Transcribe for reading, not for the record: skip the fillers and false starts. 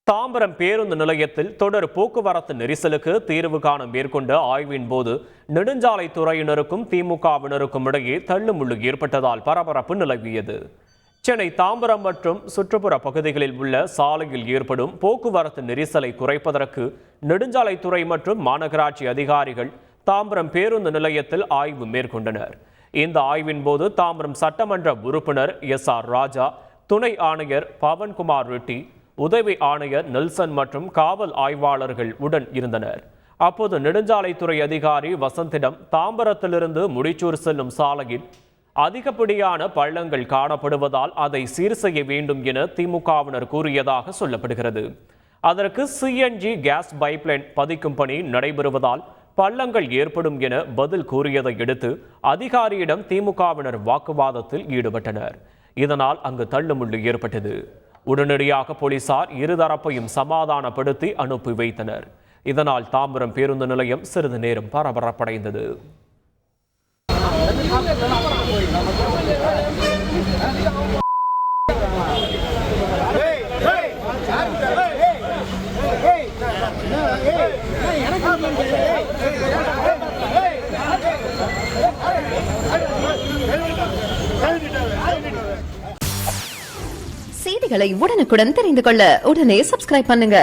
தாம்பரம் பேருந்து நிலையத்தில் தொடர் போக்குவரத்து நெரிசலுக்கு தீர்வு காண மேற்கொண்ட ஆய்வின் போது நெடுஞ்சாலைத்துறையினருக்கும் திமுகவினருக்கும் இடையே தள்ளுமுள்ளு ஏற்பட்டதால் பரபரப்பு நிலவியது. சென்னை தாம்பரம் மற்றும் சுற்றுப்புற பகுதிகளில் உள்ள சாலையில் ஏற்படும் போக்குவரத்து நெரிசலை குறைப்பதற்கு நெடுஞ்சாலைத்துறை மற்றும் மாநகராட்சி அதிகாரிகள் தாம்பரம் பேருந்து நிலையத்தில் ஆய்வு மேற்கொண்டனர். இந்த ஆய்வின் போது தாம்பரம் சட்டமன்ற உறுப்பினர் எஸ்.ஆர். ராஜா, துணை ஆணையர் பவன்குமார் ரெட்டி, உதவி ஆணையர் நெல்சன் மற்றும் காவல் ஆய்வாளர்கள் உடன் இருந்தனர். அப்போது நெடுஞ்சாலைத்துறை அதிகாரி வசந்திடம் தாம்பரத்திலிருந்து முடிச்சூர் செல்லும் சாலையில் அதிகப்படியான பள்ளங்கள் காணப்படுவதால் அதை சீர் செய்ய வேண்டும் என திமுகவினர் கூறியதாக சொல்லப்படுகிறது. அதற்கு சிஎன்ஜி கேஸ் பைப்லைன் பதிக்கும் பணி நடைபெறுவதால் பள்ளங்கள் ஏற்படும் என பதில் கூறியதை அடுத்து அதிகாரியிடம் திமுகவினர் வாக்குவாதத்தில் ஈடுபட்டனர். இதனால் அங்கு தள்ளுமுள்ளு ஏற்பட்டது. உடனடியாக போலீசார் இருதரப்பையும் சமாதானப்படுத்தி அனுப்பி வைத்தனர். இதனால் தாம்பரம் பேருந்து நிலையம் சிறிது நேரம் பரபரப்படைந்தது. செய்திகளை உடனுக்குடன் தெரிந்து கொள்ள உடனே சப்ஸ்கிரைப் பண்ணுங்க.